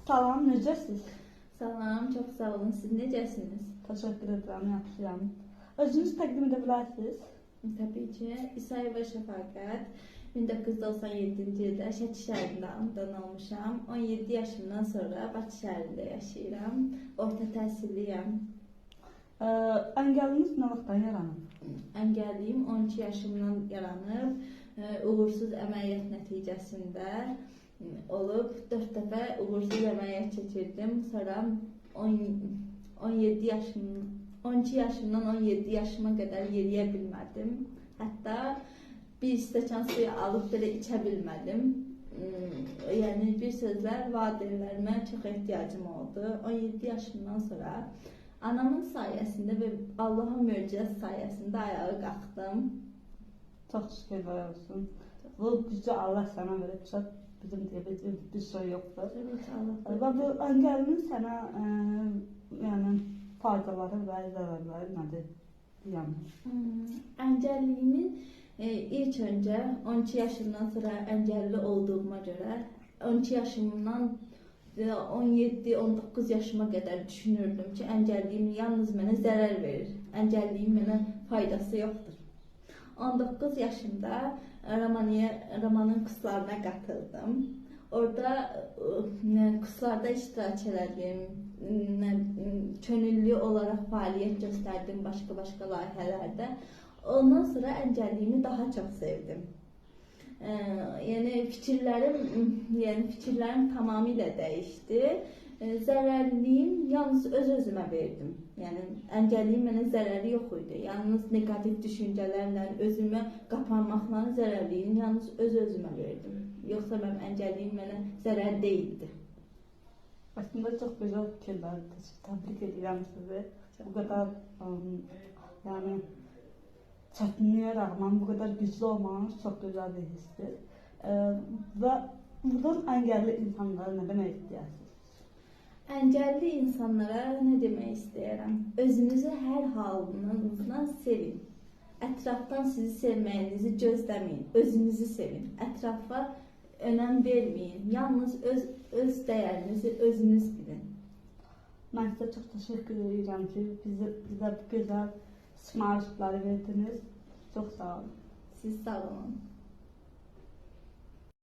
Salam, necəsiz? Salam, çox sağ olun. Siz necəsiniz? Təşəkkür edirəm, yaxşıyam. Özünüz təqdim edə bilərsiniz? Təbii ki, İsayeva Şəfaqət 1997-ci ildə Şəki şəhərində anadan olmuşam. 17 yaşımdan sonra Bakı şəhərində yaşayıram. Orta təhsilliyəm. Əngəliniz nə vaxtdan yaranıb? Əngəlliyim 12 yaşımdan yaranıb. Uğursuz əməliyyat nəticəsində olub. 4 dəfə uğursuz əməliyyat keçirdim. Sonra 12 yaşımdan 17 yaşıma qədər yeriyə bilmədim. Hətta bir stəkan suyu alıb belə içə bilmədim. Yəni bir sözlə valideynlərimə çox ehtiyacım oldu. 17 yaşımdan sonra anamın sayəsində və Allahın möcüzəsi sayəsində ayağa qalxdım. Çox şükürlər olsun. Bu gücü Allah sənə veribsə, bizim deyə bir şey yoxdur. Və bu əngəlinin sənə yəni faydaları və zərərləri nədir? Əngəlliyimin ilk öncə 12 yaşımdan sonra əngəlli olduğuma görə 12 yaşımdan 17-19 yaşıma qədər düşünürdüm ki, əngəlliyim yalnız mənə zərər verir. Əngəlliyin mənə faydası yoxdur. 19 yaşımda Ramanın kurslarına qatıldım. Orada kurslarda iştirak elədim. Könüllü olaraq fəaliyyət göstərdim başqa layihələrdə. Ondan sonra əngəlliyimi daha çox sevdim. Yəni fikirlərim tamamilə dəyişdi. Zərərliyim yalnız öz-özümə verdim. Yəni əngəlliyim mənə zərəri yox idi. Yalnız negativ düşüncələrlə, özümə qapanmaqla zərərliyini yalnız öz-özümə verdim. Yoxsa mənim əngəlliyim mənə zərər deyildi. Aslında çox gözəl fikirlərdir. Təbrik edirəm sizi. Bu qədər yəni çətinliyə rəğmən bu qədər güclü olmanız çox gözəl bir hissdir. Və buradan əngəlli insanlara nə demək istəyirsiniz? Əngəlli insanlara nə demək istəyirəm? Özünüzü hər halınızdan sevin. Ətrafdan sizi sevməyinizi gözləməyin. Özünüzü sevin. Ətrafa önəm verməyin. Yalnız öz dəyərinizi özünüz bilin. Mən sizə çox təşəkkür edirəm ki, bizə bu gözəl sifarişləri verdiniz. Çox sağ olun. Siz sağ olun.